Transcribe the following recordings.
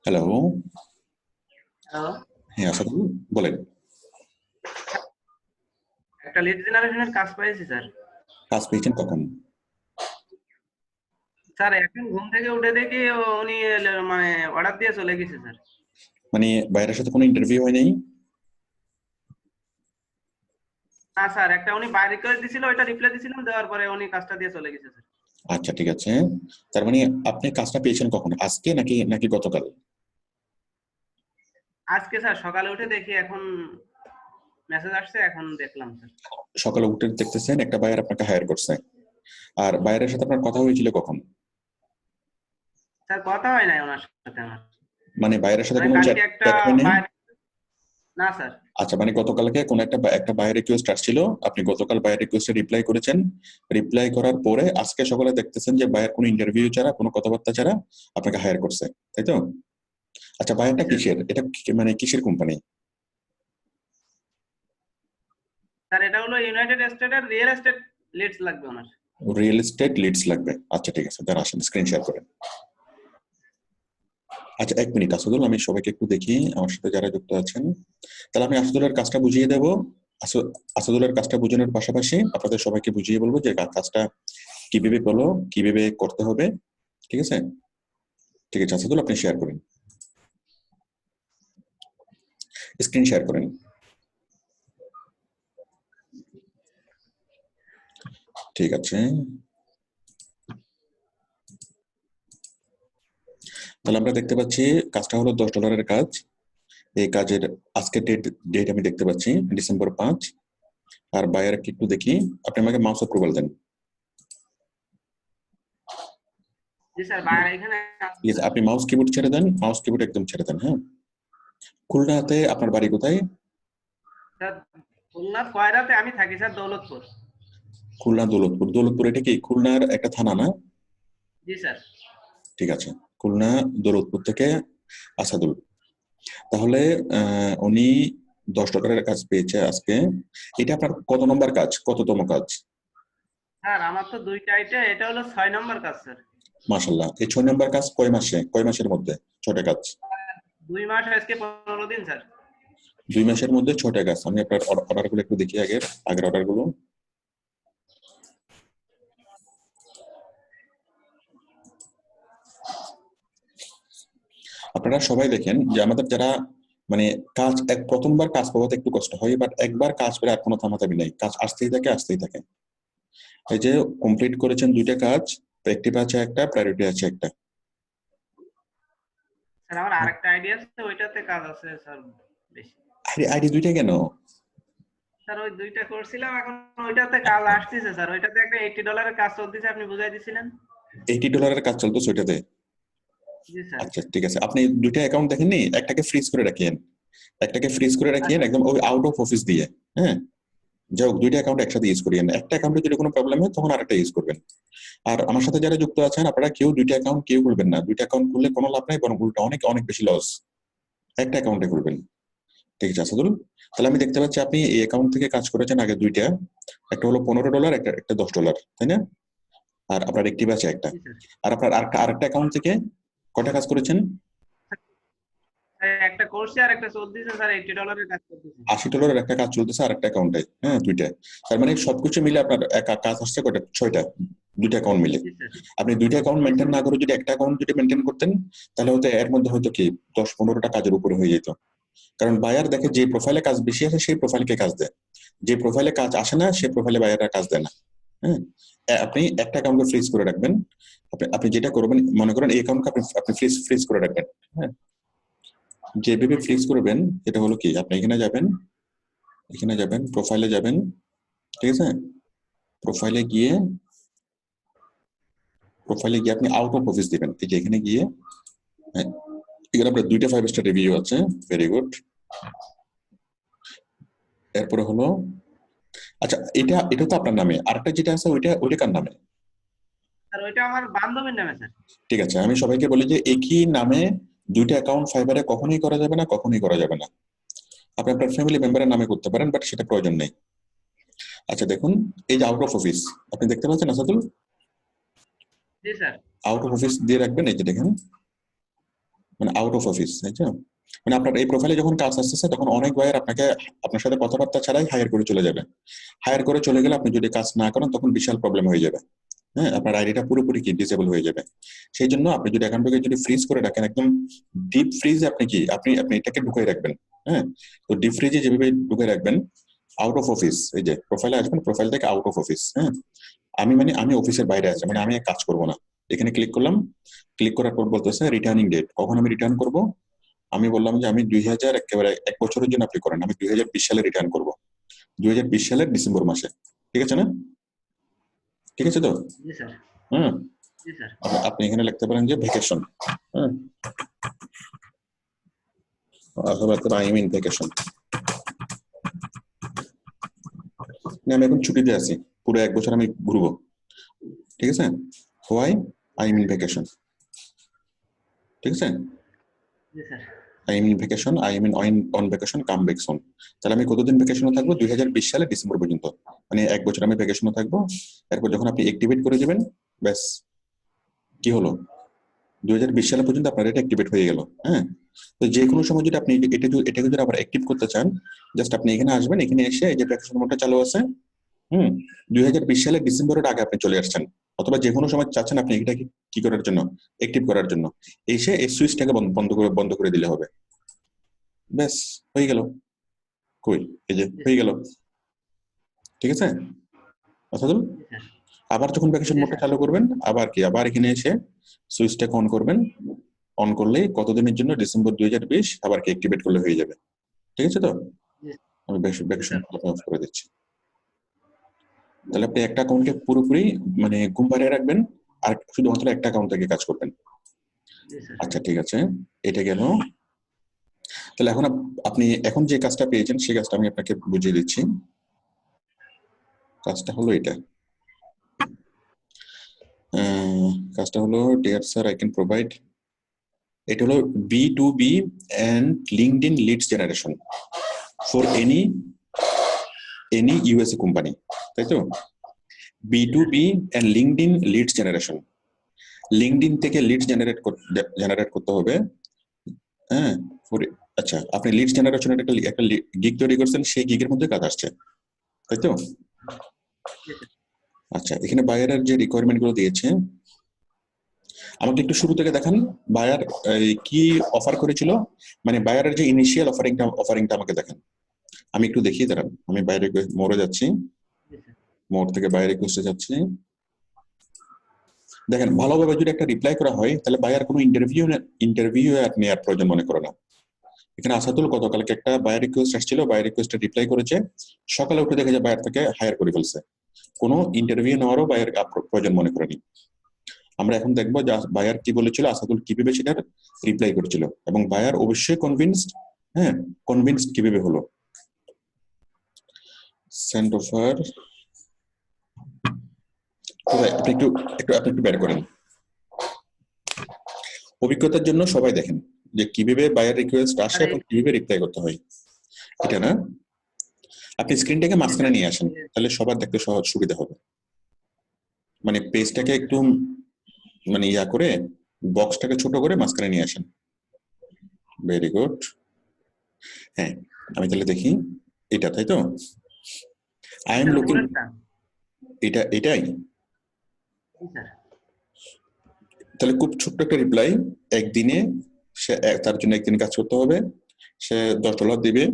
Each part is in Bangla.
হ্যালো। হ্যালো। হ্যাঁ, আসাদুল বলেন। একটা লিড জেনারেশনের কাজ পেয়েছি স্যার। কাজ পেয়েছেন কখন? স্যার এখন ঘুম থেকে উঠে দেখি উনি মানে অর্ডার দিয়ে চলে গেছে স্যার। মানে বাইরের সাথে কোনো ইন্টারভিউ হয় নাই? না স্যার, একটা উনি বাই রিকোয়েস্ট দিছিল, ওইটা রিপ্লাই দিছিলাম, দেওয়ার পরে উনি কাজটা দিয়ে চলে গেছে স্যার। আচ্ছা, ঠিক আছে। তার মানে আপনি কাজটা পেয়েছেন কখন, আজকে নাকি নাকি গতকাল? আজকে স্যার সকালে উঠে দেখি, এখন মেসেজ আসছে, এখন দেখলাম স্যার। সকালে উঠে দেখতেছেন একটা বায়ার আপনাকে হায়ার করছে। আর বায়ারের সাথে আপনার কথা হয়েছিল কখন? স্যার কথা হয় নাই ওনার সাথে আমার। মানে বায়ারের সাথে মানে কোনো চ্যাট কালকে একটা চ্যাট হয় নাই? বাই, না স্যার। আচ্ছা, মানে গতকালকে কোনো একটা বায়ার রিকোয়েস্ট আসছিল, আপনি গতকাল বায়ার রিকোয়েস্টে রিপ্লাই করেছেন। রিপ্লাই করার পরে আজকে সকালে দেখতেছেন যে বায়ার কোনো ইন্টারভিউ ছাড়া, কোনো কথাবার্তা ছাড়া আপনাকে হায়ার করছে, তাই তো? আচ্ছা, জি বায়ারটা স্যার। কিসের, এটা মানে কিসের কোম্পানি? স্যার এটা হলো ইউনাইটেড স্টেটের রিয়েল এস্টেট লিডস লাগবে ওনার। রিয়েল এস্টেট লিডস লাগবে। আচ্ছা, ঠিক আছে, তার আসেন স্ক্রিন শেয়ার করেন। আচ্ছা, 1 মিনিট আসাদুল, আমি সবাইকে একটু দেখি আমার সাথে যারা যুক্ত আছেন। তাহলে আমি আসাদুলের কাজটা বুঝিয়ে দেবো। আসাদুলের কাজটা বোঝানোর পাশাপাশি আপনাদের সবাইকে বুঝিয়ে বলবো যে কাজটা কিভাবে বলো, কিভাবে করতে হবে। ঠিক আছে? ঠিক আছে আসাদুল, আপনি শেয়ার করেন, স্ক্রিন শেয়ার করেন। ঠিক আছে, তাহলে আমরা দেখতে পাচ্ছি কাজটা হলো $10 কাজ। এই কাজের আজকের ডেট আমি দেখতে পাচ্ছি ডিসেম্বর 5। আর বায়ার একটু দেখি, আপনি আমাকে মাউস অ্যাপ্রুভাল দেন। জি স্যার, বাইরে এখানে আছে ঠিক আছে, স্যার। আপনি মাউস কিবোর্ড ছেড়ে দেন, মাউস কিবোর্ড একদম ছেড়ে দেন। হ্যাঁ, খুলনাতে আপনার বাড়ি কোথায়? স্যার খুলনা কয়রাতে আমি থাকি স্যার, দৌলতপুর। খুলনা দৌলতপুর। দৌলতপুর এটা কি খুলনার একটা থানা না? জি স্যার। ঠিক আছে, খুলনা দৌলতপুর থেকে আসাদুল। তাহলে উনি $10 কাজ পেয়েছে আজকে। এটা আপনার কত নম্বর কাজ, কততম কাজ? স্যার আমার তো দুইটা আইটে, এটা হলো 6 নম্বর কাজ স্যার। মাশাল্লাহ, এই 6 নম্বর কাজ কয় মাসে, কয় মাসের মধ্যে 6টা কাজ? 2 মাস, আজকে 15 দিন স্যার। 2 মাসের মধ্যে 6টা কাজ। আমি আপনার অর্ডার গুলো একটু দেখি, আগের আগের অর্ডার গুলো। আপনারা সবাই দেখেন যে আমাদের যারা মানে কাজ প্রথমবার কাজ পাওয়াতে একটু কষ্ট হয়, বাট একবার কাজ পেলে আর কোনো থামাথামি নেই, কাজ আসতেই থাকে আসতেই থাকে। এই যে কমপ্লিট করেছেন 2টা কাজ, প্র্যাকটিস আছে একটা, প্রায়োরিটি আছে একটা। স্যার আমার আরেকটা আইডিয়া আছে, ওইটাতে কাজ আছে স্যার বেশি। আরে আইডি 2টা কেন? স্যার ওই দুইটা করছিলাম, এখন ওইটাতে কাজ আসতেছে স্যার। ওইটাতে একটা $80 কাজ চলতেছে, আপনি বুঝাই দিছিলেন। $80 কাজ চলতো ওইটাতে? জি স্যার। আচ্ছা, ঠিক আছে, আপনি 2টা অ্যাকাউন্ট দেখেননি? একটাকে ফ্রিজ করে রাখিয়েন, একটাকে ফ্রিজ করে রাখিয়েন আচ্ছা। একদম ওই আউট অফ অফিস দিয়ে। হ্যাঁ, যাই হোক, 2টা অ্যাকাউন্ট একসাথে ইউজ করিয়েন, একটা অ্যাকাউন্টে যদি কোনো প্রবলেম হয় তখন আরেকটা ইউজ করবেন। আর আমার সাথে যারা যুক্ত আছেন আপনারা কেউ 2টা অ্যাকাউন্ট কেউ খুলবেন না। 2টা অ্যাকাউন্ট খুললে কোনো লাভ নাই, বরং উল্টা অনেক অনেক বেশি লস। একটা অ্যাকাউন্টে খুলবেন। ঠিক আছে আসাদুল, তাহলে আমি দেখতে পাচ্ছি আপনি এই অ্যাকাউন্ট থেকে কাজ করেছেন আগে 2টা। একটা হলো $15, একটা একটা $10, তাই না? আর আপনার একটিভ আছে একটা। জি স্যার। আর আপনার আরেকটা অ্যাকাউন্ট থেকে কয়টা কাজ করেছেন? স্যার একটা করছি আর একটা চলতেছে স্যার, $80 কাজ করতেছে। $80 একটা কাজ চলতেছে আর একটা অ্যাকাউন্টে। হ্যাঁ, 2টা। তার মানে সবকিছু মিলে আপনার কাজ আসছে কয়টা, 6টা, 2টা অ্যাকাউন্ট মিলে। জি স্যার। আপনি 2টা অ্যাকাউন্ট জি মেনটেন স্যার। না করে যদি একটা অ্যাকাউন্ট যদি মেনটেন করতেন, তাহলে হয়তো এর মধ্যে হয়তো কি 10-15টা কাজের উপরে হয়ে যেত। কারণ বায়ার দেখে যে প্রোফাইলে কাজ বেশি আছে সেই প্রোফাইলকে কাজ দেয়, যে প্রোফাইলে কাজ আসে না সেই প্রোফাইলে বায়াররা কাজ দেয় না। হ্যাঁ, আপনি একটা অ্যাকাউন্টকে ফ্রিজ করে রাখবেন। আপনি আপনি যেটা করবেন, মনে করেন এই অ্যাকাউন্টকে আপনি আপনি ফ্রিজ ফ্রিজ করে রাখবেন। হ্যাঁ, যেভাবে ফ্রিজ করবেন এটা হলো কি, আপনি এখানে যাবেন, এখানে যাবেন, প্রোফাইলে যাবেন। ঠিক আছে, প্রোফাইলে গিয়ে আপনি আউট অফ অফিস দিবেন। এই যে এখানে গিয়ে, হ্যাঁ, এখানে আপনার 2টা 5 স্টার রিভিউ আছে, ভেরি গুড। এরপরে হলো, আচ্ছা এটা এটা তো আপনার নামে, আরেকটা যেটা আছে ওইটা ওইটা কার নামে? স্যার ওইটা আমার বান্ধবীর নামে স্যার। ঠিক আছে, আমি সবাইকে বলি যে একই নামে 2টা অ্যাকাউন্ট ফাইবারে কখনোই করা যাবে না, কখনোই করা যাবে না। আপনি আপনার ফ্যামিলি মেম্বারের নামে করতে পারেন, বাট সেটা প্রয়োজন নেই। আচ্ছা দেখুন, এই যে আউট অফ অফিস আপনি দেখতে পাচ্ছেন আসাদুল, জি স্যার। আউট অফ অফিস দিয়ে রাখবেন। এই যে দেখেন, মানে আউট অফ অফিস, তাই তো? মানে আপনার এই প্রোফাইলে যখন কাজ আসতেছে তখন অনেক বায়ার আপনাকে আপনার সাথে কথাবার্তা ছাড়াই হায়ার করে চলে যাবে। হায়ার করে চলে গেলে আপনি যদি কাজ না করেন তখন বিশাল প্রবলেম হয়ে যাবে। হ্যাঁ, আপনার আইডিটা পুরোপুরি কি ডিসেবল হয়ে যাবে। সেই জন্য আপনি যদি অ্যাকাউন্টটাকে যদি ফ্রিজ করে রাখেন, একদম ডিপ ফ্রিজে আপনি কি আপনি এটাকে ঢুকিয়ে রাখবেন। হ্যাঁ, তো ডিপ ফ্রিজে যেভাবে ঢুকিয়ে রাখবেন, আউট অফ অফিস, এই যে প্রোফাইলে আসবেন, প্রোফাইল থেকে আউট অফ অফিস। হ্যাঁ, আমি অফিসের বাইরে আছি, মানে আমি কাজ করব না। এখানে ক্লিক করলাম, ক্লিক করার পর বলতেছে রিটার্নিং ডেট, কখন আমি রিটার্ন করব। আমি বললাম যে আমি 2000 একেবারে 1 বছরের জন্য আপনি করেন, আমি 2020 সালে রিটার্ন করব, 2020 সালের ডিসেম্বর মাসে। ঠিক আছে না? ঠিক আছে তো? জি স্যার। হুম, জি স্যার। আপনি এখানে লিখতে পারেন যে ভ্যাকেশন। হ্যাঁ, অথবা আই মিন ভ্যাকেশন। আমি এখন ছুটিতে আছি, পুরো 1 বছর আমি ঘুরবো। ঠিক আছে, হোয়াই আই মিন ভ্যাকেশন। ঠিক আছে, জি sir. I mean vacation, I mean on vacation come back soon. তাহলে আমি কতদিন ভ্যাকেশনে থাকবো? 2020 সালে ডিসেম্বর পর্যন্ত, মানে 1 বছর আমি ভ্যাকেশনে থাকবো। এরপর যখন আপনি অ্যাক্টিভেট করে দিবেন, ব্যাস কি হলো, 2020 সাল পর্যন্ত আপনার এটা অ্যাক্টিভেট হয়ে গেল। হ্যাঁ, তো যে কোনো সময় যদি আপনি এটাকে যদি আবার অ্যাক্টিভ করতে চান, জাস্ট আপনি এখানে আসবেন, এখানে এসে এই যে ভ্যাকেশন মোডটা চালু আছে, 2020 সালের ডিসেম্বরের আগে আপনি চলে আসছেন, অথবা যে কোনো সময় চাচ্ছেন আপনি এটাকে কি করার জন্য, অ্যাক্টিভ করার জন্য, এসে এই সুইচটাকে বন্ধ করে দিলে হবে। ব্যাস হয়ে গেল। কই, এই যে হয়ে গেল। ঠিক আছে অসাদুল? জি স্যার। আবার যখন ভ্যাকেশন জি মোডটা স্যার। চালু করবেন, আবার এখানে এসে সুইচটাকে অন করবেন। অন করলেই কতদিনের জন্য, ডিসেম্বর 2020, আবার কি অ্যাক্টিভেট করলে হয়ে যাবে। ঠিক আছে তো? জি আমি জি ভ্যাকেশন স্যার। অফ করে দিচ্ছি। তাহলে আপনি একটা অ্যাকাউন্টে পুরোপুরি মানে ঘুম পাড়িয়ে রাখবেন, আর শুধুমাত্র একটা অ্যাকাউন্ট থেকে কাজ করবেন। জি স্যার। আচ্ছা ঠিক আছে, এটা গেল। তাহলে এখন আপনি এখন যে কাজটা পেয়েছেন সেই কাজটা আমি আপনাকে বুঝিয়ে দিচ্ছি। কাজটা হলো এটা। কাজটা হলো, deer sir I can provide, এটা হলো B2B and LinkedIn leads generation for any USA company, তাই তো? B2B and LinkedIn leads generation, LinkedIn থেকে লিডস জেনারেট করতে হবে। হ্যাঁ, আচ্ছা, আপনি লিডস জেনারেশনের একটা গিগ তৈরি করছেন, সেই গিগের মধ্যে কাজ আসছে, তাই তো? জি স্যার। আচ্ছা, এখানে বায়ারের যে রিকোয়ারমেন্ট গুলো দিয়েছে, আমাকে একটু শুরু থেকে দেখান। বায়ার কি অফার করেছিল, মানে বায়ারের যে ইনিশিয়াল অফারিংটা আমাকে দেখান। আমি একটু দেখিয়ে দাঁড়ান, আমি বাইরে মোড়ে যাচ্ছি, জি স্যার। মোড় থেকে বাইরে রিকোয়েস্টে যাচ্ছি। দেখেন, ভালোভাবে যদি একটা রিপ্লাই করা হয় তাহলে বায়ার কোনো ইন্টারভিউ আর নেওয়ার প্রয়োজন মনে করে না। এখানে আসাদুল গতকালকে একটা বায়ার রিকোয়েস্ট আসছিল, বায়ার রিকোয়েস্টে রিপ্লাই করেছে, সকালে উঠে দেখে যে বায়ার থেকে হায়ার করে ফেলছে, কোনো ইন্টারভিউ নেওয়ারও বায়ার প্রয়োজন মনে করেনি। আমরা এখন দেখবো যে বায়ার কি বলেছিল, আসাদুল কিভাবে সেটার রিপ্লাই করেছিল, এবং বায়ার অবশ্যই কনভিন্সড। হ্যাঁ, কনভিন্সড কিভাবে হলো। সেন্ড অফার, আপনি একটু বের করেন। অভিজ্ঞতার জন্য সবাই দেখেন যে কিভাবে বায়ার রিকোয়েস্ট আসে এবং কিভাবে রিপ্লাই করতে হয়। এটা না, আপনি স্ক্রিনটাকে মাঝখানে নিয়ে আসেন, তাহলে সবার দেখতে সহজ সুবিধা হবে। মানে পেজটাকে একটু মানে ইয়া করে, বক্সটাকে ছোট করে মাঝখানে নিয়ে আসেন। Very good. হ্যাঁ, আমি তাহলে দেখি এটা, তাই তো? আই এম লুকিং, এটাই। জি স্যার। তাহলে খুব ছোট্ট একটা রিপ্লাই, একদিনে সে তার জন্য একদিন কাজ করতে হবে, সে $10 দিবে।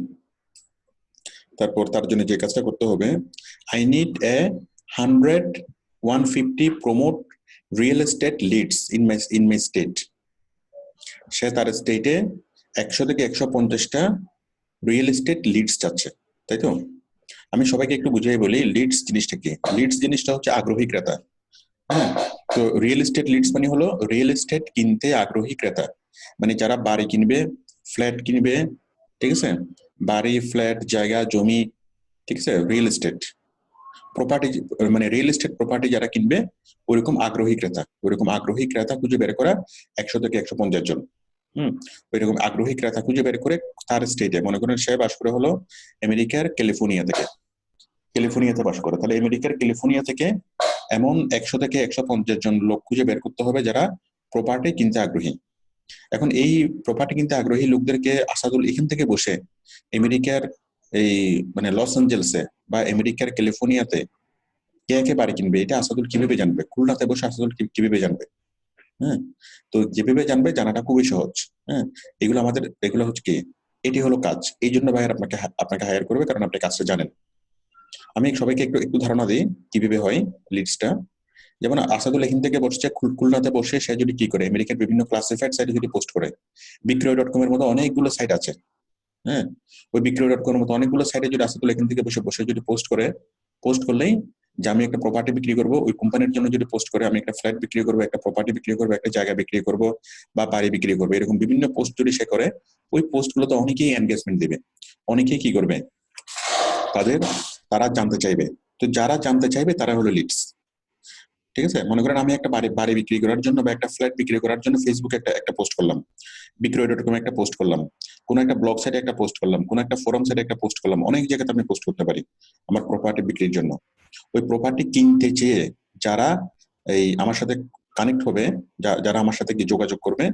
তারপর তার জন্য যে কাজটা করতে হবে, I need 150 promote real estate leads in my state. সে তার স্টেটে 100 থেকে 150টা রিয়েল এস্টেট লিডস চাচ্ছে, তাই তো? আমি সবাইকে একটু বুঝিয়ে বলি লিডস জিনিসটা কি। লিডস জিনিসটা হচ্ছে আগ্রহী ক্রেতা। হ্যাঁ, তো রিয়েল এস্টেট লিডস মানে হলো রিয়েল এস্টেট কিনতে আগ্রহী ক্রেতা, মানে যারা বাড়ি কিনবে, ফ্ল্যাট কিনবে। ঠিক আছে, বাড়ি, ফ্ল্যাট, জায়গা, জমি, ঠিক আছে, রিয়েল এস্টেট প্রপার্টি, মানে রিয়েল এস্টেট প্রপার্টি যারা কিনবে, ওইরকম আগ্রহী ক্রেতা খুঁজে বের করা 100 থেকে 150 জন। ওইরকম আগ্রহী ক্রেতা খুঁজে বের করে তার স্টেটে, মনে করেন সে বাস করে হলো আমেরিকার ক্যালিফোর্নিয়াতে বাস করে, তাহলে আমেরিকার ক্যালিফোর্নিয়া থেকে এমন 100 থেকে 150 জন লোক খুঁজে বের করতে হবে যারা প্রপার্টি কিনতে আগ্রহী। এখন এই প্রপার্টি কিনতে আগ্রহী লোকদেরকে আসাদুল এখান থেকে বসে আমেরিকার এই মানে লস অ্যাঞ্জেলসে বা আমেরিকার ক্যালিফোর্নিয়াতে কে কে বাড়ি কিনবে এটা আসাদুল কিভাবে জানবে? খুলনাতে বসে আসাদুল কিভাবে জানবে? হ্যাঁ, তো যেভাবে জানবে জানাটা খুবই সহজ। হ্যাঁ, এগুলো হচ্ছে কি, এটি হলো কাজ। এই জন্য ভাইয়ার আপনাকে হায়ার করবে, কারণ আপনি কাজটা জানেন। আমি সবাইকে একটু একটু ধারণা দিই কিভাবে হয় লিডসটা। যেমন আসাদুল এখান থেকে বসছে খুলনাতে বসে, সে যদি কি করে আমেরিকার বিভিন্ন ক্লাসিফাইড সাইটে যদি পোস্ট করে, বিক্রয়.com এর মতো অনেকগুলো সাইট আছে। হ্যাঁ, ওই বিক্রয়.com এর মতো অনেকগুলো সাইটে যদি আসাদুল এখান থেকে বসে বসে যদি পোস্ট করে, পোস্ট করলেই যে আমি একটা প্রপার্টি বিক্রি করবো, ওই কোম্পানির জন্য যদি পোস্ট করে আমি একটা ফ্ল্যাট বিক্রি করবো, একটা প্রপার্টি বিক্রি করবো, একটা জায়গা বিক্রি করবো বা বাড়ি বিক্রি করবো, এরকম বিভিন্ন পোস্ট যদি সে করে, ওই পোস্ট গুলোতে অনেকেই এনগেজমেন্ট দিবে, অনেকেই কি করবে, তারা জানতে চাইবে। তো যারা জানতে চাইবে তারা হলো লিডস। ঠিক আছে, মনে করেন আমি একটা বাড়ি বিক্রি করার জন্য বা একটা ফ্ল্যাট বিক্রি করার জন্য ফেসবুকে একটা পোস্ট করলাম, বিক্রয়.com একটা পোস্ট করলাম, কোন একটা ব্লগ সাইটে একটা পোস্ট করলাম, কোন একটা ফোরাম সাইটে একটা পোস্ট করলাম, অনেক জায়গাতে আমি পোস্ট করতে পারি আমার প্রপার্টি বিক্রির জন্য। ওই প্রপার্টি কিনতে চেয়ে যারা এই আমার সাথে কানেক্ট হবে, যারা আমার সাথে যোগাযোগ করবে,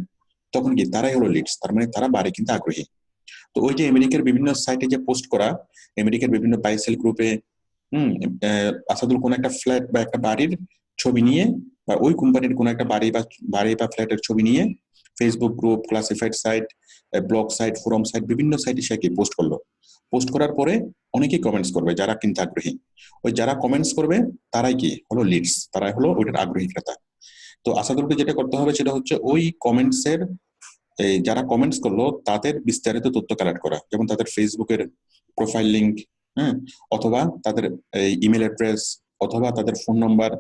তখন কি তারাই হলো লিডস। তার মানে তারা বাড়ি কিনতে আগ্রহী। তো ওই যে আমেরিকার বিভিন্ন সাইটে যে পোস্ট করা, আমেরিকার বিভিন্ন বাই সেল গ্রুপে আসাদুল কোন একটা ফ্ল্যাট বা একটা বাড়ির ছবি নিয়ে, বা ওই কোম্পানির কোন একটা বাড়ি বা ফ্ল্যাটের ছবি নিয়ে Facebook group, classified site, blog site, forum site, বিভিন্ন সাইটে সে কি পোস্ট করলো। পোস্ট করার পরে অনেকেই কমেন্টস করবে যারা কিনতে আগ্রহী। ওই যারা কমেন্টস করবে তারাই কি হলো লিডস, তারাই হলো ওইটার আগ্রহী ক্রেতা। তো আসাদুলকে যেটা করতে হবে সেটা হচ্ছে ওই কমেন্টস এর এই যারা কমেন্টস করলো তাদের বিস্তারিত তথ্য কালেক্ট করা, যেমন তাদের ফেসবুকের প্রোফাইল লিংক, হ্যাঁ, অথবা তাদের ইমেল অ্যাড্রেস, অথবা তাদের ফোন নাম্বার,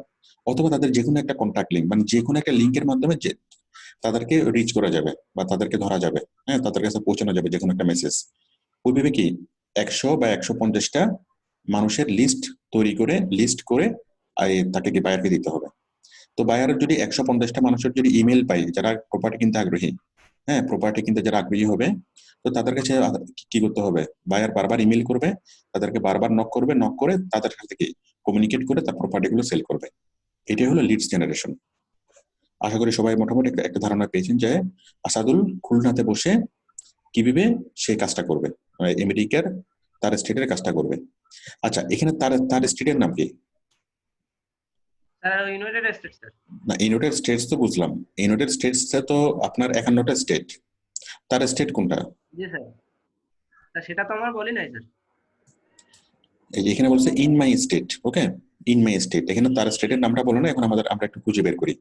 অথবা তাদের যে কোনো একটা কন্ট্যাক্ট লিঙ্ক, মানে যে কোনো একটা লিঙ্কের মাধ্যমে যে তাদেরকে রিচ করা যাবে বা তাদেরকে ধরা যাবে, হ্যাঁ, তাদের কাছে পৌঁছানো যাবে যে কোনো একটা মেসেজ। ওইভাবে কি 100 বা 150টা মানুষের লিস্ট করে তাকে কি বায়ারকে দিতে হবে। তো বায়ারের যদি 150টা মানুষের যদি ইমেল পাই যারা প্রপার্টি কিনতে আগ্রহী, হ্যাঁ, প্রপার্টি কিনতে যারা আগ্রহী হবে, তো তাদের কাছে কি করতে হবে, বায়ার বারবার ইমেল করবে, তাদেরকে বারবার নক করে তাদের সাথে কি কমিউনিকেট করে তার প্রপার্টি গুলো সেল করবে। এটাই হলো লিডস জেনারেশন। আশা করি সবাই মোটামুটি একটা ধারণা পেয়েছেন যে আসাদুল খুলনাতে বসে কিভাবে সেই কাজটা করবে, আমেরিকার তার স্টেটের কাজটা করবে। আচ্ছা, এখানে তার স্টেটের নাম কি? Sir United states sir. না, ইউনাইটেড স্টেটস তো বুঝলাম, ইউনাইটেড স্টেটস তো আপনার 51টা স্টেট, তার স্টেট কোনটা? জি স্যার, সেটা তো আমার বলি নাই স্যার। এই যে এখানে বলছে in my state, okay, in my state, এখানে তার স্টেটের নামটা বলো না। এখন আমরা একটু খুঁজে বের করি।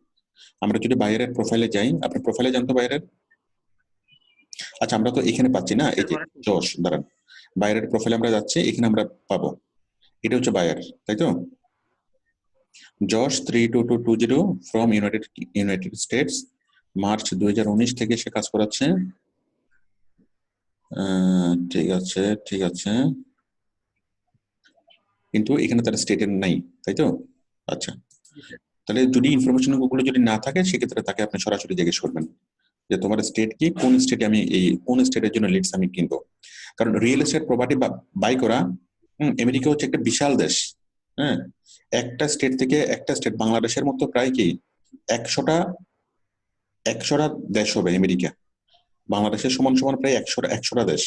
আমরা যদি বাইরের প্রোফাইলে যাই, আপনি প্রোফাইলে জানতো বাইরের? আচ্ছা, আমরা তো এখানে পাচ্ছি না, এই যে যশ, দাঁড়ান, বাইরের প্রোফাইলে আমরা যাচ্ছি, এখানে আমরা পাবো, এটা হচ্ছে বায়ার, তাই তো? যশ 32220 ফ্রম ইউনাইটেড স্টেটস, মার্চ 2019 থেকে সে কাজ করাচ্ছে। ঠিক আছে, ঠিক আছে, কিন্তু এখানে তার স্টেটের নাই, তাই তো? আচ্ছা, তাহলে যদি ইনফরমেশন গুলো যদি না থাকে সেক্ষেত্রে তাকে আপনি সরাসরি জিজ্ঞেস করবেন যে তোমার স্টেট কি, কোন স্টেটে আমি কোন স্টেটের জন্য লিডস আমি কিনবো। কারণ রিয়েল এস্টেট প্রপার্টি বাই করা, আমেরিকা হচ্ছে একটা বিশাল দেশ। হ্যাঁ, একটা স্টেট বাংলাদেশের মতো প্রায় কি 100টা দেশ হবে আমেরিকা, বাংলাদেশের সমান সমান প্রায় 100টা দেশ।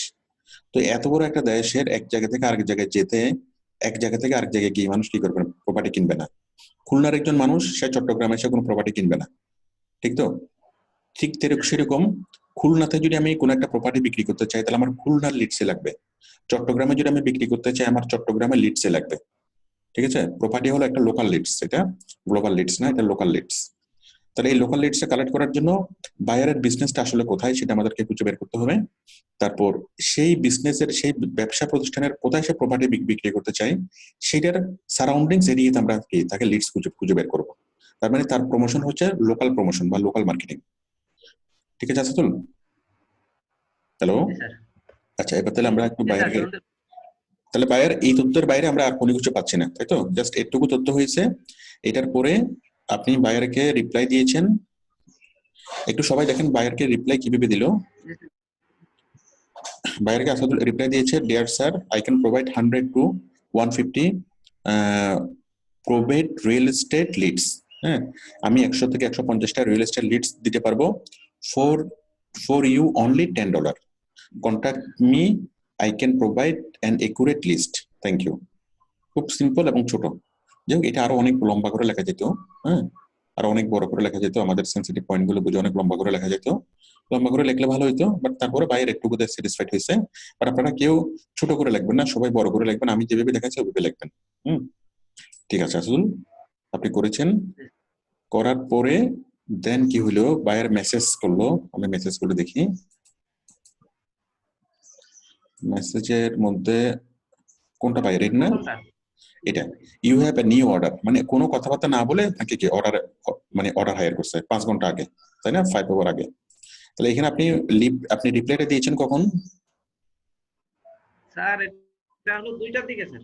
তো এত বড় একটা দেশের এক জায়গা থেকে আরেক জায়গায় যেতে, এক জায়গা থেকে আরেক জায়গায় গিয়ে মানুষ কি করবে, প্রপার্টি কিনবে না। খুলনার একজন মানুষ সে চট্টগ্রামে এসে কোনো প্রপার্টি কিনবে না, ঠিক তো? ঠিক সেরকম খুলনাতে যদি আমি কোনো একটা প্রপার্টি বিক্রি করতে চাই তাহলে আমার খুলনার লিডসে লাগবে, চট্টগ্রামে যদি আমি বিক্রি করতে চাই আমার চট্টগ্রামের লিডসে লাগবে। ঠিক আছে, প্রপার্টি হলো একটা লোকাল লিডস, এটা গ্লোবাল লিডস না, এটা লোকাল লিডস। তাহলে এই লোকাল লিডসে কালেক্ট করার জন্য বায়ারের বিজনেসটা আসলে কোথায় সেটা আমাদেরকে খুঁজে বের করতে হবে। তারপর সেই সেই ব্যবসা প্রতিষ্ঠানের কোথায় সে প্রপার্টি বিক্রি করতে চাই সেটার সারাউন্ডিংস এরিয়াতে আমরা কি তাকে লিডস খুঁজে বের করবো। তার মানে তার প্রমোশন হচ্ছে লোকাল প্রমোশন বা লোকাল মার্কেটিং। ঠিক আছে আসাদুল? হ্যালো? আচ্ছা, এবার তাহলে আমরা একটু বাইরে, তাহলে বায়ার এই তথ্যের বাইরে আমরা আর কোনো কিছু পাচ্ছি না, তাই তো? জাস্ট এটুকু তথ্য হয়েছে। এটার পরে আপনি বায়ারকে রিপ্লাই দিয়েছেন, একটু সবাই দেখেন বায়ারকে রিপ্লাই কিভাবে দিল। বায়ারকে আসাদুল রিপ্লাই দিয়েছে, dear sir, I can provide 100 to 150 proved real estate leads. হ্যাঁ, আমি 100 থেকে 150টা রিয়েল এস্টেট লিডস দিতে পারবো for for you only $10. Contact me, I can provide an accurate list. Thank you. খুব সিম্পল এবং ছোট। যাই হোক, এটা আরো অনেক লম্বা করে লেখা যেত, হ্যাঁ, আরো অনেক বড় করে লেখা যেত, আমাদের সেন্সিটিভ পয়েন্ট গুলো বুঝে অনেক লম্বা করে লেখা যেত। লম্বা করে লিখলে ভালো হইতো, বাট তারপরে বাইরে একটু বোধহয় স্যাটিসফাইড হয়েছে। বাট আপনারা কেউ ছোট করে লিখবেন না, সবাই বড় করে লিখবেন, আমি যেভাবে দেখাচ্ছি ওইভাবে লিখবেন। ঠিক আছে আসল, আপনি করেছেন। করার পরে দেন কি হলো, বায়ার মেসেজ করলো, আমি মেসেজ করে দেখি। মেসেজের মধ্যে কোনটা বায়ার, এটা না, এটা you have a new order, মানে কোনো কথাবার্তা না বলে নাকি কি অর্ডার, মানে অর্ডার হায়ার করছে 5 ঘন্টা আগে, তাই না, 5 আওয়ার আগে। তাহলে এখানে আপনি রিপ্লাইটা দিয়েছেন কখন? স্যার এটা হলো 2টার দিকে স্যার।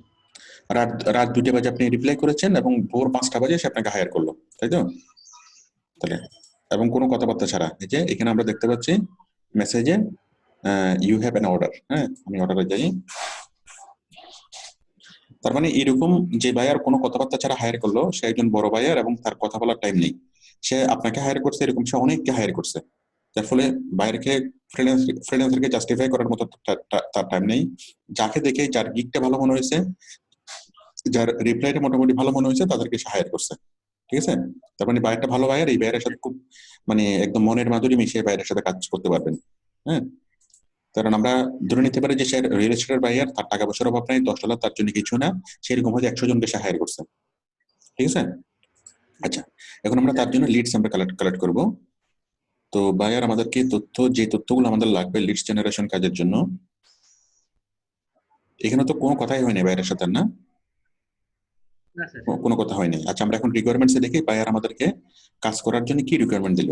রাত 2টা বাজে আপনি রিপ্লাই করেছেন এবং ভোর 5টা বাজে সে আপনাকে হায়ার করলো, তাই তো? তাহলে এবং কোনো কথাবার্তা ছাড়া, এই যে এখানে আমরা দেখতে পাচ্ছি মেসেজে ইউ হ্যাভ এন অর্ডার। হ্যাঁ, আমি অর্ডারে যাই। তার মানে এরকম যে বায়ার কোনো কথাবার্তা ছাড়া হায়ার করলো, সে একজন বড় বায়ার এবং তার কথা বলার টাইম নেই। সে আপনাকে হায়ার করছে, এরকম সে অনেককে হায়ার করছে, যার ফলে বাইরেকে ফ্রিল্যান্সারকে জাস্টিফাই করার মতো তার টাইম নেই। যাকে দেখে যার গিকটা ভালো মনে হয়েছে, যার রিপ্লাইটা মোটামুটি ভালো মনে হয়েছে, তাদেরকে সে হায়ার করছে। ঠিক আছে, তার মানে বায়ারটা ভালো বায়ার, এই বায়ারের সাথে খুব মানে একদম মনের মাধুরী মিশিয়ে বায়ারের সাথে কাজ করতে পারবেন। হ্যাঁ, কারণ আমরা ধরে নিতে পারি যে সে রিয়েল এস্টেটের বায়ার, তার টাকা পয়সার অভাব নাই, $10 তার জন্য কিছু না, সেরকম হয়তো 100 জনকে সে হায়ার করছে। ঠিক আছে, আচ্ছা, এখন আমরা তার জন্য লিডস আমরা কালেক্ট করব। তো বায়ার আমাদেরকে যে তথ্যগুলো আমাদের লাগবে লিডস জেনারেশন কাজের জন্য, এখানে তো কোনো কথাই হয়নি বায়ারের সাথে, না কোনো কথা হয়নি। আচ্ছা, আমরা এখন রিকোয়ারমেন্টস দেখি বায়ার আমাদেরকে কাজ করার জন্য কি রিকোয়ারমেন্ট দিল।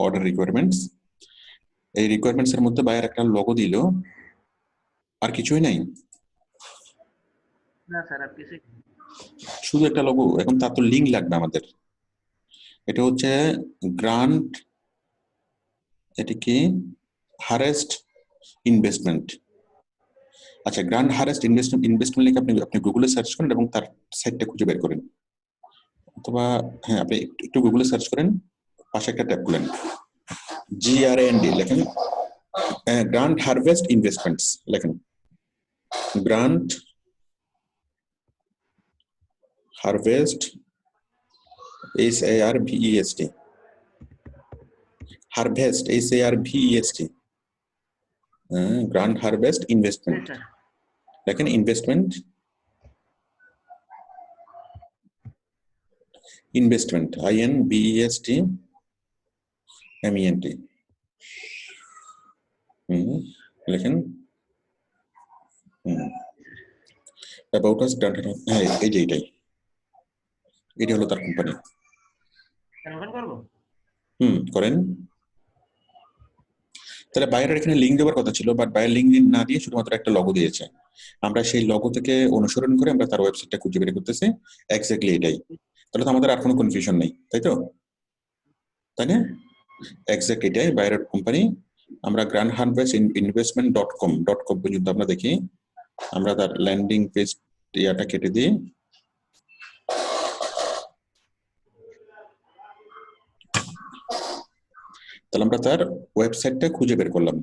অর্ডার রিকোয়ারমেন্টস, এই রিকোয়ারমেন্টস এর মধ্যে বায়ার একটা লোগো দিল, আর কিছুই নাই। না স্যার আর কিছু, শুধু একটা লোগো। এখন তার তো লিঙ্ক লাগবে আমাদের। এটা হচ্ছে গ্রান্ট, এটা কি হারেস্ট ইনভেস্টমেন্ট। আচ্ছা, গ্রান্ট হারেস্ট ইনভেস্টমেন্ট লিখে আপনি গুগলে সার্চ করেন এবং তার সাইটটা খুঁজে বের করেন, অথবা হ্যাঁ আপনি একটু গুগলে সার্চ করেন, পাশে একটা ট্যাব খুলেন, GRAND লেখেন, গ্রান্ট হারভেস্ট ইনভেস্টমেন্টস লেখেন, grant harvest HARVEST, harvest HARVEST, grant harvest investment লেখেন, ইনভেস্টমেন্ট INVESTMENT লেখেন। অ্যাবাউট আস গ্রান্ট, হ্যাঁ এই যে এটাই হলো তার কোম্পানি। করেন। তাহলে বাইরের এখানে লিঙ্ক দেওয়ার কথা ছিল, বাট বাইরের লিঙ্ক না দিয়ে শুধুমাত্র একটা লগো দিয়েছে। আমরা সেই লগো থেকে অনুসরণ করে আমরা তার ওয়েবসাইটটা খুঁজে বের করতেছি, এক্স্যাক্টলি এটাই। তাহলে তো আমাদের আর কোনো কনফিউশন নেই, তাই তো? তাই না, এক্স্যাক্ট এটাই বাইরের কোম্পানি। আমরা গ্র্যান্ড হারভেস্ট ইনভেস্টমেন্ট .com পর্যন্ত আমরা দেখি, আমরা তার ল্যান্ডিং পেজ ইয়াটা কেটে দিই। তাহলে আমরা তার ওয়েবসাইটটা খুঁজে বের করলাম।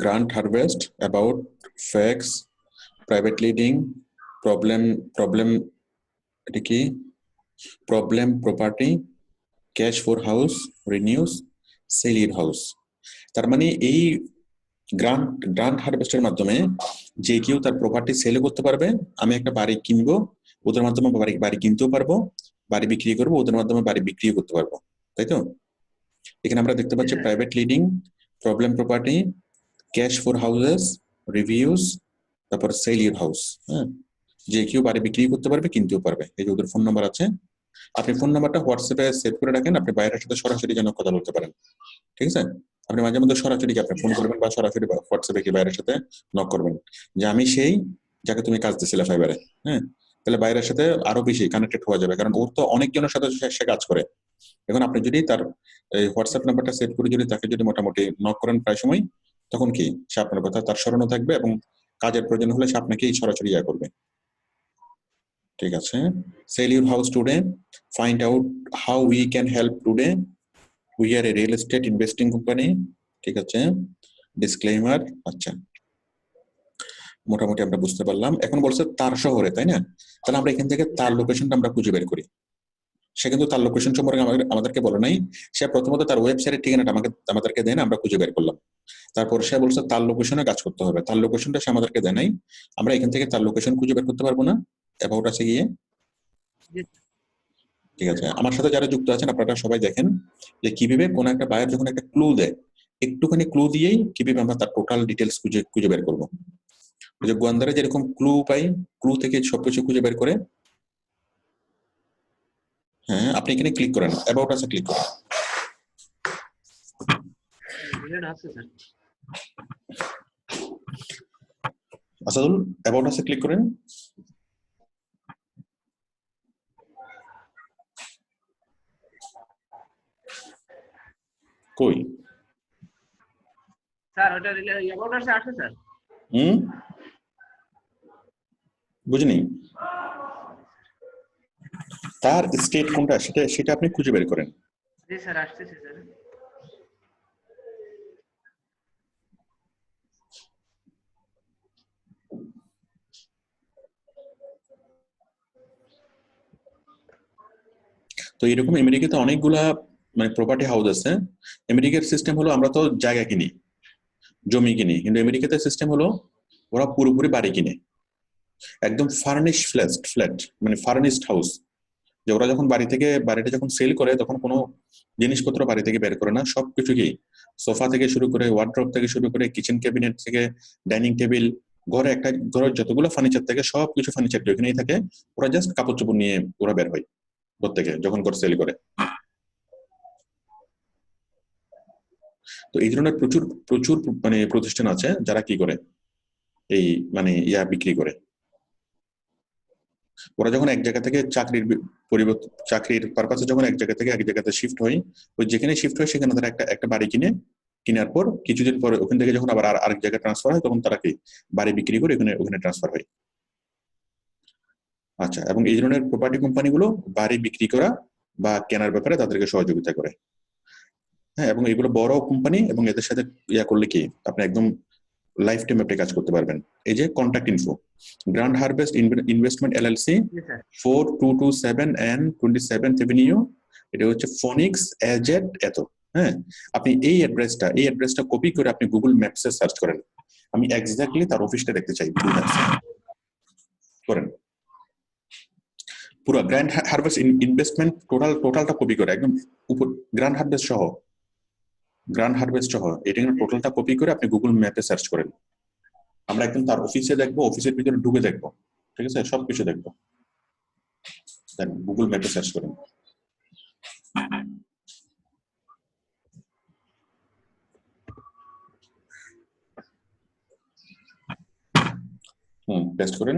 Grant harvest, about, facts, private leading, problem এটা কি, problem property, cash for house, renews, sell your house. তার মানে এই গ্রান্ট হারভেস্টের মাধ্যমে যে কেউ তার প্রপার্টি সেল করতে পারবে। আমি একটা বাড়ি কিনবো, ওদের মাধ্যমে বাড়ি কিনতেও পারবো, বাড়ি বিক্রি করবো, ওদের মাধ্যমে বাড়ি বিক্রিও করতে পারবো, তাই তো? এখানে আমরা দেখতে পাচ্ছি private leading, problem property, cash for houses, reviews, তারপর সেল ইউর হাউস। হ্যাঁ, যে কেউ বাড়ি বিক্রি করতে পারবে, কিনতেও পারবে। এই যে ওদের ফোন নাম্বার আছে, আপনি ফোন নাম্বারটা হোয়াটসঅ্যাপে সেভ করে রাখেন, আপনি বাইরের সাথে সরাসরি যেন কথা বলতে পারেন। ঠিক আছে, আপনি মাঝে মধ্যে সরাসরি আপনি ফোন করবেন বা সরাসরি হোয়াটসঅ্যাপে কি বাইরের সাথে নক করবেন যে আমি সেই যাকে তুমি কাজ দিছিলে ফাইবারে। হ্যাঁ, তাহলে বাইরের সাথে আরো বেশি কানেক্টেড হওয়া যাবে, কারণ ওর তো অনেকজনের সাথে সে কাজ করে। এখন আপনি যদি তার এই হোয়াটসঅ্যাপ নাম্বারটা সেভ করে যদি তাকে যদি মোটামুটি নক করেন প্রায় সময়, তখন কি সে আপনার কথা তার স্মরণও থাকবে, এবং কাজের প্রয়োজন হলে সে আপনাকেই সরাসরি ইয়া করবে। ঠিক আছে, sell your house today, find out how we can help today, we are a real estate investing company. ঠিক আছে, ডিসক্লেইমার। আচ্ছা, মোটামুটি আমরা বুঝতে পারলাম। এখন বলছে তার শহরে, তাই না? তাহলে আমরা এখান থেকে তার লোকেশনটা আমরা খুঁজে বের করি। সে কিন্তু তার লোকেশন সম্পর্কে আমাদেরকে বলে নাই। সে প্রথমত তার ওয়েবসাইটের ঠিকানাটা আমাদেরকে দেয় না, আমরা খুঁজে বের করলাম। তারপর সে বলছে তার লোকেশনে কাজ করতে হবে, তার লোকেশনটা সে আমাদেরকে দেয় নাই। আমরা এখান থেকে তার লোকেশন খুঁজে বের করতে পারবো না অ্যাবাউট আছে গিয়ে? ঠিক আছে, আমার সাথে যারা যুক্ত আছেন আপনারা সবাই দেখেন যে কিভাবে কোন একটা বায়ার যখন একটা ক্লু দেয়, একটুখানি ক্লু দিয়েই কিভাবে আমরা তার টোটাল ডিটেলস খুঁজে বের করবো। যে গোয়ান্দারে যেরকম ক্লু পাই, ক্লু থেকে সবকিছু খুঁজে বের করে। হ্যাঁ, আপনি এখানে ক্লিক করেন, অ্যাবাউট আছে ক্লিক করেন। আসাদুল, অ্যাবাউট আছে ক্লিক করেন। কই স্যার ওটা অ্যাবাউট আস আছে স্যার। বুঝিনি। তার স্টেট কোনটা সেটা আপনি খুঁজে বের করেন। জি স্যার, আসতেছে স্যার। তো এরকম আমেরিকাতে অনেকগুলা মানে প্রপার্টি হাউস আছে। আমেরিকার সিস্টেম হলো আমরা তো জায়গা কিনি, জমি কিনি, কিন্তু আমেরিকাতে সিস্টেম হলো ওরা পুরোপুরি বাড়ি কিনে, একদম ফার্নিশ ফ্ল্যাট, মানে ফার্নিশড হাউস। যে ওরা যখন বাড়িটা যখন সেল করে তখন কোনো জিনিসপত্র বাড়ি থেকে বের করে না, সবকিছু কি সোফা থেকে শুরু করে, ওয়ার্ড্রপ থেকে শুরু করে, কিচেন ক্যাবিনেট থেকে ডাইনিং টেবিল, ঘরের যতগুলো ফার্নিচার থাকে সবকিছু ফার্নিচার ওখানেই থাকে। ওরা জাস্ট কাপড় চোপড় নিয়ে ওরা বের হয় ঘর থেকে যখন ঘর সেল করে। তো এই ধরনের প্রচুর প্রচুর মানে প্রতিষ্ঠান আছে যারা কি করে এই মানে ইয়া বিক্রি করে। ওরা যখন এক জায়গা থেকে চাকরির পারপাসে যখন এক জায়গা থেকে এক জায়গাতে শিফট হয়, ওই যেখানে শিফট হয় সেখানে তারা একটা বাড়ি কেনার পর কিছুদিন পরে ওখান থেকে যখন আবার আরেক জায়গায় ট্রান্সফার হয় তখন তারা কি বাড়ি বিক্রি করে ওখানে ট্রান্সফার হয়। আচ্ছা, এবং এই ধরনের প্রপার্টি কোম্পানিগুলো বাড়ি বিক্রি করা বা কেনার ব্যাপারে তাদেরকে সহযোগিতা করে। হ্যাঁ, এবং এগুলো বড় কোম্পানি, এবং এদের সাথে ইয়া করলে কি আপনি একদম লাইফ টাইম আপনি কাজ করতে পারবেন। এই যে contact info, grand harvest investment LLC, 4227 and 27th Avenue, এটা হচ্ছে ফোনিক্স এজেট এত। হ্যাঁ, আপনি এই অ্যাড্রেসটা কপি করে আপনি গুগল ম্যাপসে সার্চ করেন। আমি এক্স্যাক্টলি তার অফিসটা দেখতে চাই, গুগল ম্যাপসে করেন পুরো গ্র্যান্ড হারভেস্ট ইনভেস্টমেন্ট টোটালটা কপি করে একদম উপর, গ্র্যান্ড হারভেস্ট সহ এটা টোটালটা কপি করে আপনি গুগল ম্যাপে সার্চ করেন। আমরা একদম তার অফিসে দেখবো, অফিসের ভিতরে ঢুকে দেখবো, ঠিক আছে, সবকিছু দেখবো। গুগল ম্যাপে সার্চ করেন। পেস্ট করেন।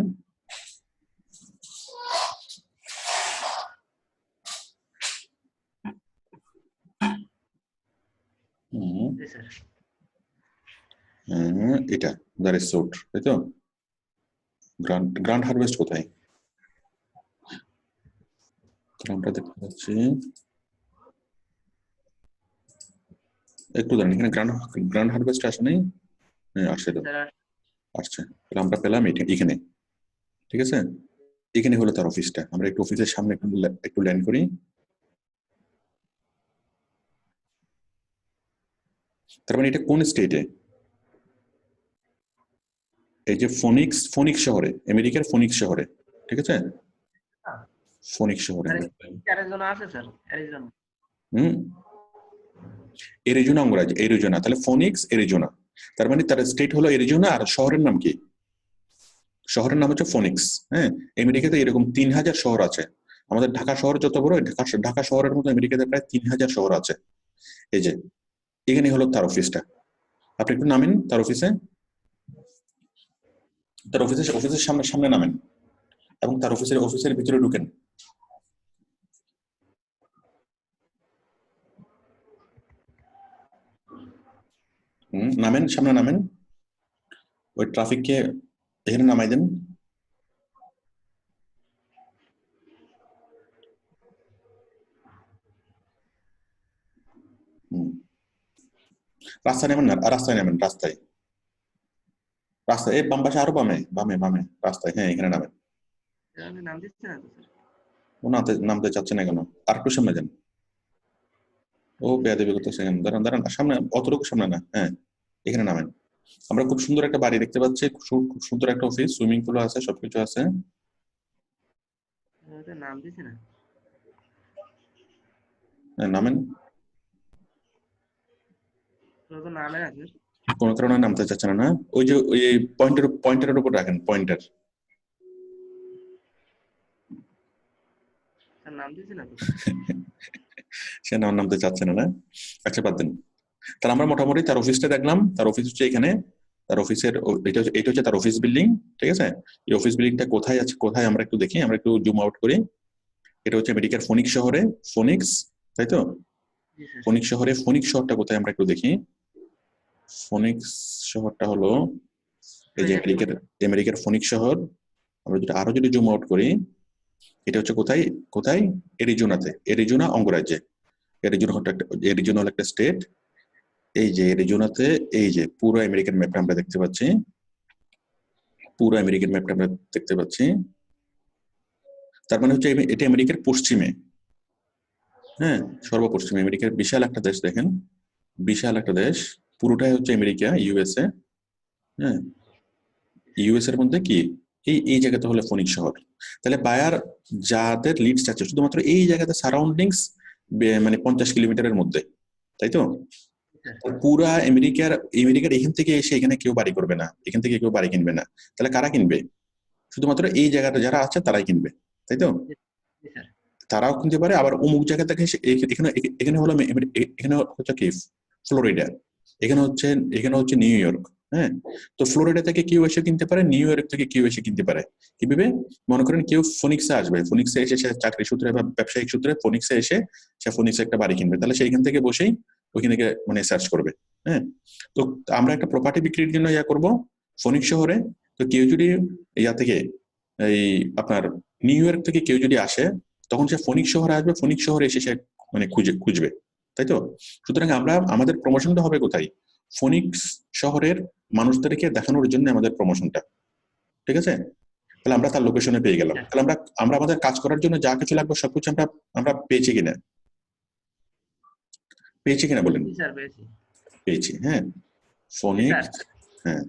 এটা দ্য রিসোর্ট, তাই তো? গ্র্যান্ড হারভেস্ট কোথায় আমরা দেখতে পাচ্ছি? একটু জানি এখানে গ্র্যান্ড হারভেস্ট আসে নাই। আসছে তো, আসছে। তাহলে আমরা পেলাম এখানে, ঠিক আছে। এখানে হলো তার অফিসটা। আমরা একটু অফিসের সামনে একটু ল্যান্ড করি। তার মানে এটা কোন স্টেটে? এই যে ফোনিক্স শহরে, আমেরিকার ফোনিক্স শহরে, ঠিক আছে, ফোনিক্স শহরে। অ্যারিজোনা আছে স্যার, অ্যারিজোনা। এরিজোনা অঙ্গরাজ্য, এরিজোনা। তাহলে ফোনিক্স এরিজোনা, তার মানে তার স্টেট হলো এরিজোনা। আর শহরের নাম কি? শহরের নাম হচ্ছে ফোনিক্স। হ্যাঁ, আমেরিকাতে এরকম 3000 শহর আছে। আমাদের ঢাকা শহর যত বড়, ঢাকা শহরের মতো আমেরিকাতে প্রায় 3000 শহর আছে। এই যে এখানে হলো তার অফিসটা। আপনি একটু নামেন তার অফিসের সামনে নামেন। এবং তার অফিসের ভিতরে ঢুকেন। নামেন, সামনে নামেন, ওই ট্রাফিককে এখানে নামাই দেন। রাস্তায় নেবেন না, রাস্তায় নেবেন, রাস্তায় এই বাম পাশে, আরো বামে বামে বামে রাস্তায়, হ্যাঁ এখানে নামেন। নাম দিচ্ছে না তো স্যার। ও নামতে চাচ্ছে না কেন? আর একটু সামনে যান। ও বেয়াদবি করতেছে, দাঁড়ান দাঁড়ান, সামনে, অতটুকু সামনে না, হ্যাঁ এখানে নামেন। আমরা খুব সুন্দর একটা বাড়ি দেখতে পাচ্ছি, খুব সুন্দর একটা অফিস, সুইমিং পুল আছে, সবকিছু আছে। নাম দিচ্ছে না, নামেন। নামে আছে, কোন কারণে নামতে চাচ্ছে না? ওই যে ওই পয়েন্টের উপর রাখেন, পয়েন্টার। নাম দিচ্ছে না তো। সে নামতে চাচ্ছে না? আচ্ছা বাদ দেন। তাহলে আমরা মোটামুটি তার অফিসটা দেখলাম। তার অফিস হচ্ছে এখানে, তার অফিসের এটা হচ্ছে তার অফিস বিল্ডিং, ঠিক আছে? এই অফিস বিল্ডিংটা কোথায় আছে, কোথায় আমরা একটু দেখি, আমরা একটু জুম আউট করি। এটা হচ্ছে আমেরিকার ফোনিক্স শহরে, ফোনিক্স, তাই তো? ফোনিক্স শহরটা কোথায় আমরা একটু দেখি। ফোনিক্স শহরটা হলো এই যে আমেরিকার ফোনিক্স শহর। আমরা আরো যদি জুম আউট করি, এটা হচ্ছে কোথায় কোথায়? এরিজোনাতে, এরিজোনা অঙ্গরাজ্যে। এরিজোনা হলো একটা স্টেট। এই যে এরিজোনাতে, এই যে পুরো আমেরিকান ম্যাপটা আমরা দেখতে পাচ্ছি, তার মানে হচ্ছে এটা আমেরিকার পশ্চিমে, হ্যাঁ সর্বপশ্চিমে। আমেরিকার বিশাল একটা দেশ, দেখেন বিশাল একটা দেশ, পুরোটাই হচ্ছে আমেরিকা, ইউএসএ। হ্যাঁ, ইউএস এর মধ্যে কি এই জায়গাটা হলো ফোনিক্স শহর। তাহলে বায়ার যাদের লিডস আছে শুধুমাত্র এই জায়গাতে সারাউন্ডিংস, মানে 50 কিলোমিটারের মধ্যে, তাই তো? পুরা আমেরিকার এখান থেকে এসে এখানে কেউ বাড়ি করবে না, এখান থেকে কেউ বাড়ি কিনবে না। তাহলে কারা কিনবে? শুধুমাত্র এই জায়গাটা যারা আছে তারাই কিনবে, তাই তো? তারাও কিনতে পারে। আবার অমুক জায়গা থেকে এখানে এখানে হলো এখানে হচ্ছে কি ফ্লোরিডা, এখানে হচ্ছে নিউ ইয়র্ক। হ্যাঁ, তো ফ্লোরিডা থেকে কেউ এসে কিনতে পারে, নিউ ইয়র্ক থেকে কেউ এসে কিনতে পারে। কিভাবে? মনে করেন কেউ ফোনিক্সে আসবে, ফোনিক্সে এসে সে চাকরি সূত্রে বা ব্যবসায়িক সূত্রে ফোনিক্সে এসে সে ফোনিক্সে একটা বাড়ি কিনবে, তাহলে সেইখান থেকে বসেই ওইখান থেকে মানে সার্চ করবে। হ্যাঁ, তো আমরা একটা প্রপার্টি বিক্রির জন্য করব ফোনিক্স শহরে। তো কেউ যদি ইয়া থেকে, এই আপনার নিউ ইয়র্ক থেকে কেউ যদি আসে, তখন সে ফোনিক্স শহরে আসবে, ফোনিক্স শহরে এসে সে মানে খুঁজবে, তাই তো? সুতরাং আমাদের প্রমোশনটা হবে কোথায়? ফোনিক্স শহরের মানুষদেরকে দেখানোর জন্য আমাদের প্রমোশনটা, ঠিক আছে? তাহলে আমরা তার লোকেশনে পেয়ে গেলাম। তাহলে আমরা আমাদের কাজ করার জন্য যা কিছু লাগবে সবকিছু আমরা পেয়েছি কিনা বলেন? পেয়েছি, হ্যাঁ। ফোনিক্স, হ্যাঁ।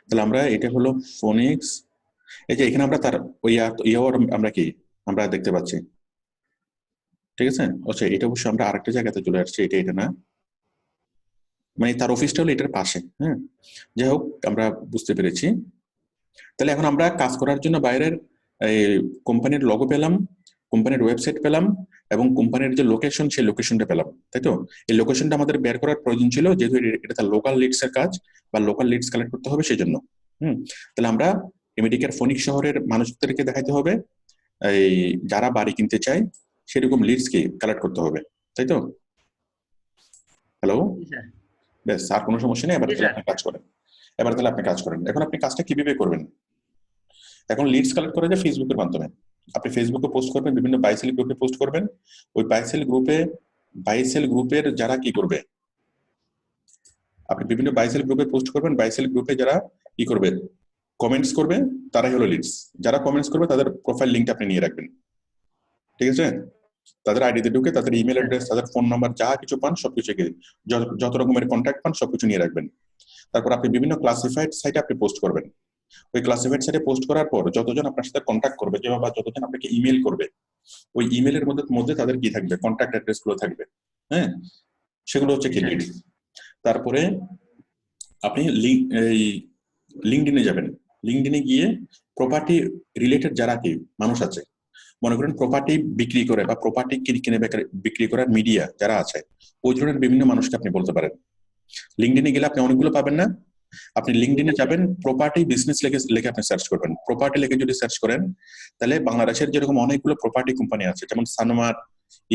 তাহলে আমরা এটা হলো ফোনিক্স, এই যে এখানে আমরা তার আমরা কি আমরা দেখতে পাচ্ছি, ঠিক আছে? আচ্ছা, এটা অবশ্যই আমরা আরেকটা জায়গাতে চলে আসছি, এটা না, মানে তার অফিসটা হলো এটার পাশে। হ্যাঁ, যাই হোক আমরা বুঝতে পেরেছি। তাহলে এখন আমরা কাজ করার জন্য বাইরের কোম্পানির লোগো পেলাম, কোম্পানির ওয়েবসাইট পেলাম, এবং কোম্পানির যে লোকেশন সেই লোকেশনটা পেলাম, তাই তো? এই লোকেশনটা আমাদের বের করার প্রয়োজন ছিল, যেহেতু এটা তার লোকাল লিডস এর কাজ বা লোকাল লিডস কালেক্ট করতে হবে সেই জন্য। তাহলে আমরা আমেরিকার ফোনিক্স শহরের মানুষদেরকে দেখাইতে হবে, এই যারা বাড়ি কিনতে চায় সেরকম লিডস কে কালেক্ট করতে হবে, তাই তো? হ্যালো, বেশ, আর কোনো সমস্যা নেই। এবার তাহলে আপনি কাজ করেন। এখন আপনি কাজটা কিভাবে করবেন? এখন লিডস কালেক্ট করা যায় ফেসবুকের মাধ্যমে। আপনি ফেসবুকে পোস্ট করবেন, বিভিন্ন বাইসেল গ্রুপে পোস্ট করবেন। ওই বাইসেল গ্রুপের যারা কি করবে, আপনি বিভিন্ন বাইসেল গ্রুপে পোস্ট করবেন, বাইসেল গ্রুপে যারা কি করবে, কমেন্টস করবে, তারাই হলো লিডস। যারা কমেন্টস করবে তাদের প্রোফাইল লিঙ্কটা আপনি নিয়ে রাখবেন, ঠিক আছে? তাদের আইডিতে ঢুকে তাদের ইমেল অ্যাড্রেস, তাদের ফোন নাম্বার, যা কিছু পান সবকিছু, যত রকমের কন্ট্যাক্ট পান সবকিছু নিয়ে রাখবেন। তারপর আপনি বিভিন্ন ক্লাসিফাইড সাইটে আপনি পোস্ট করবেন। ওই ক্লাসিফাইড সাইটে পোস্ট করার পর যতজন আপনার সাথে কন্ট্যাক্ট করবে, বা যতজন আপনাকে ইমেল করবে, ওই ইমেলের মধ্যে তাদের কি থাকবে, কন্ট্যাক্ট অ্যাড্রেস গুলো থাকবে। হ্যাঁ, সেগুলো হচ্ছে কি লিড। তারপরে আপনি লিঙ্কডইনে যাবেন। লিঙ্কডইনে গিয়ে প্রপার্টি রিলেটেড যারা কি মানুষ আছে, মনে করেন প্রপার্টি বিক্রি করে বা প্রপার্টি কিনে বিক্রি করার মিডিয়া যারা আছে, ওই ধরনের বিভিন্ন মানুষকে আপনি বলতে পারেন। লিঙ্কডইনে গেলে আপনি অনেকগুলো পাবেন না, আপনি লিঙ্কডইনে যাবেন, প্রপার্টি বিজনেস লিখে লিখে আপনি সার্চ করবেন। প্রপার্টি লিখে যদি সার্চ করেন, তাহলে বাংলাদেশের যেরকম অনেকগুলো প্রপার্টি কোম্পানি আছে, যেমন সানোমার,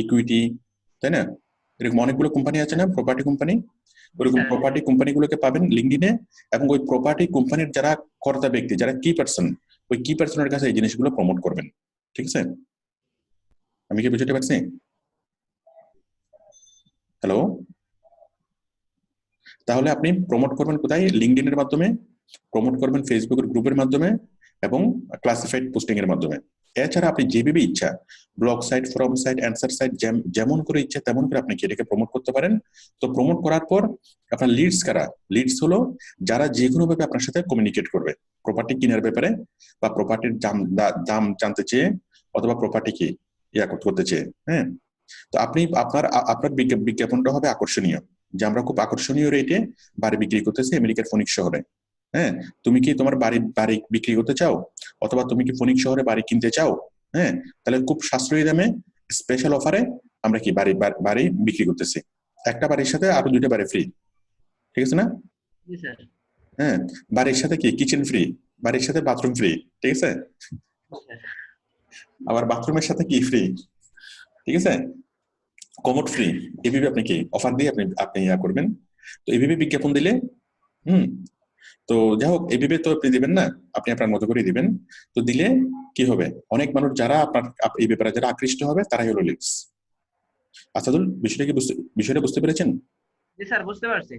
ইকুইটি, তাই না, এরকম অনেকগুলো কোম্পানি আছে না প্রপার্টি কোম্পানি, ওরকম স্যার। প্রপার্টি কোম্পানিগুলোকে পাবেন লিঙ্কডইনে। এবং ওই প্রপার্টি কোম্পানির যারা কর্তা ব্যক্তি, যারা কি পার্সন, ওই কি পার্সনের কাছে এই জিনিসগুলো প্রমোট করবেন। ঠিক আছে, আমি কি বুঝতে পারছি? হ্যালো, তাহলে আপনি প্রমোট করবেন কোথায়? লিঙ্কডইনের মাধ্যমে, প্রমোট করবেন ফেসবুকের গ্রুপের মাধ্যমে এবং ক্লাসিফাইড পোস্টিং এর মাধ্যমে। এছাড়া আপনি যেভাবে ইচ্ছা, blog site, forum site, answer site, যেমন করে ইচ্ছা তেমন করে আপনি এটাকে প্রমোট করতে পারেন। তো প্রমোট করার পর আপনার লিডস কারা? লিডস হলো যারা যে কোনো ভাবে আপনার সাথে কমিউনিকেট করবে প্রপার্টি কেনার ব্যাপারে, বা প্রপার্টির দাম জানতে চেয়ে, অথবা প্রপার্টি কি করতে চেয়ে। হ্যাঁ, তো আপনি আপনার আপনার বিজ্ঞাপনটা হবে আকর্ষণীয়, যে আমরা খুব আকর্ষণীয় রেটে বাড়ি বিক্রি করতেছি আমেরিকার ফোনিক্স শহরে। হ্যাঁ, তুমি কি তোমার বাড়ি বিক্রি করতে চাও, অথবা তুমি কি ফোনিক্স শহরে বাড়ি কিনতে চাও? হ্যাঁ, তাহলে খুব সাশ্রয়ী দামে স্পেশাল অফারে আমরা কি বাড়ি বিক্রি করতেছি, একটা বাড়ির সাথে আরো 2টা বাড়ি ফ্রি। ঠিক আছে না? জি স্যার। হ্যাঁ, বাড়ির সাথে কি কিচেন ফ্রি, বাড়ির সাথে বাথরুম ফ্রি। ঠিক আছে, আবার বাথরুমের সাথে কি ফ্রি? ঠিক আছে, কমোড ফ্রি। এভাবে আপনি কি অফার দিয়ে আপনি আপনি করবেন। তো এভাবে বিজ্ঞাপন দিলে, হুম, তো যাই হোক, এভাবে তো আপনি দিবেন না, আপনি আপনার মতো করে দিবেন। তো দিলে কি হবে, অনেক মানুষ যারা আপনার এই ব্যাপারে যারা আকৃষ্ট হবে তারাই হলো লিডস। আসাদুল, বিষয়টা বুঝতে পেরেছেন? জি স্যার, বুঝতে পারছি।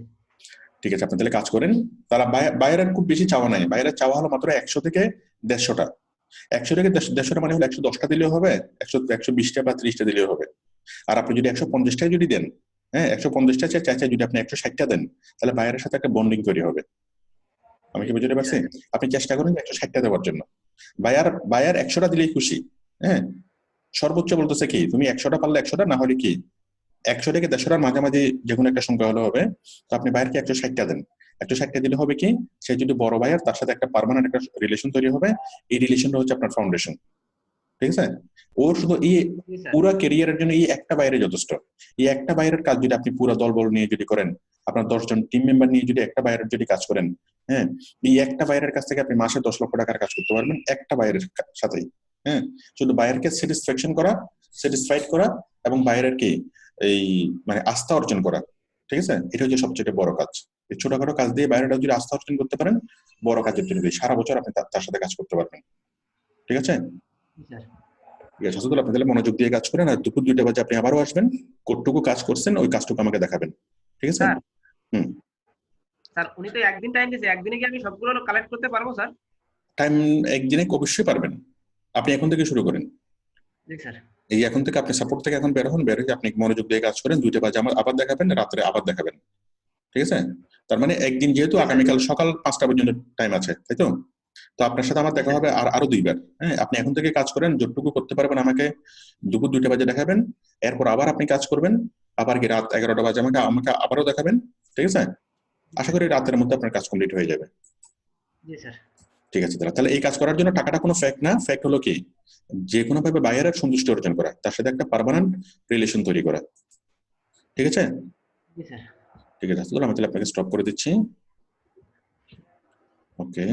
ঠিক আছে, আপনি তাহলে কাজ করেন। তারা বাইরের খুব বেশি চাওয়া নাই, বাইরের চাওয়া হলো মাত্র 100 থেকে 150টা। 100 থেকে 150টা মানে হলো 110টা দিলেও হবে, 120টা বা 30টা দিলেও হবে। আর আপনি যদি 150টাই যদি দেন, হ্যাঁ, 150টা চাই যদি আপনি 160টা দেন, তাহলে বাইরের সাথে একটা বন্ডিং তৈরি হবে। আমি কি বুঝতে পারছি? আপনি চেষ্টা করেন 160টা দেওয়ার জন্য। বায়ার 100টা দিলেই খুশি। হ্যাঁ, সর্বোচ্চ বলতেছে কি, তুমি 100টা পারলে 100টা, না হলে কি 100 থেকে 150টার মাঝামাঝি যে কোনো একটা সংখ্যা হলে হবে। তো আপনি বায়ারকে 160টা দেন। 160টা দিলে হবে কি, সে যদি বড় বায়ার, তার সাথে একটা পার্মানেন্ট একটা রিলেশন তৈরি হবে। এই রিলেশনটা হচ্ছে আপনার ফাউন্ডেশন। ঠিক আছে, ওর শুধু এই জি স্যার। পুরো ক্যারিয়ারের জন্য এই একটা বাইরে যথেষ্ট। এই একটা বাইরের কাজ যদি আপনি পুরো দলবল নিয়ে যদি করেন, আপনার 10 জন টিম মেম্বার নিয়ে যদি একটা বাইরের যদি কাজ করেন, হ্যাঁ, এই একটা বাইরের কাছ থেকে আপনি মাসে 10 লক্ষ টাকার কাজ করতে পারবেন একটা বাইরের সাথেই। হ্যাঁ, শুধু বাইরেরকে স্যাটিসফ্যাকশন করা, স্যাটিসফাইড করা, এবং বাইরের কি এই মানে আস্থা অর্জন করা। ঠিক আছে, এটা হচ্ছে সবচেয়ে বড় কাজ। এই ছোটখাটো কাজ দিয়ে বাইরেটা যদি আস্থা অর্জন করতে পারেন, বড় কাজের জন্য সারা বছর আপনি তার সাথে কাজ করতে পারবেন। ঠিক আছে, জি স্যার। ঠিক আছে আসলে আপনি তাহলে মনোযোগ দিয়ে কাজ করেন, আর দুপুর 2টা বাজে আপনি আবারও আসবেন, কতটুকু কাজ করছেন ওই কাজটুকু আমাকে দেখাবেন। ঠিক আছে? স্যার, হুম, স্যার উনি তো একদিন টাইম দিয়েছে, একদিনে কি আমি সবগুলো কালেক্ট করতে পারবো স্যার? টাইম একদিনে অবশ্যই পারবেন। আপনি এখন থেকে শুরু করেন। জি স্যার। এই এখন থেকে আপনি সাপোর্ট থেকে এখন বের হন, বের হয়ে আপনি মনোযোগ দিয়ে কাজ করেন, 2টা বাজে আমার আবার দেখাবেন, রাত্রে আবার দেখাবেন। ঠিক আছে, তার মানে একদিন যেহেতু আগামীকাল সকাল 5টা পর্যন্ত টাইম আছে, তাই তো? তো আপনার সাথে আমার দেখা হবে আরো 2বার। হ্যাঁ, আপনি এখন থেকে কাজ করেন, যতটুকু করতে পারবেন আমাকে দুপুর 2টা বাজে দেখাবেন। এরপর আবার আপনি কাজ করবেন, আবার কি রাত 11টা বাজে আমাকে আমাকে আবারও দেখাবেন। ঠিক আছে, আশা করি রাতের মধ্যে আপনার কাজ কমপ্লিট হয়ে যাবে। জি স্যার। ঠিক আছে, তাহলে এই কাজ করার জন্য টাকাটা কোনো ফ্যাক্ট না, ফ্যাক্ট হলো কি, যে কোনো ভাবে বায়ারের সন্তুষ্টি অর্জন করা, তার সাথে একটা পার্মানেন্ট রিলেশন তৈরি করা। ঠিক আছে, জি স্যার। ঠিক আছে, আমি তাহলে আপনাকে স্টপ করে দিচ্ছি। ওকে।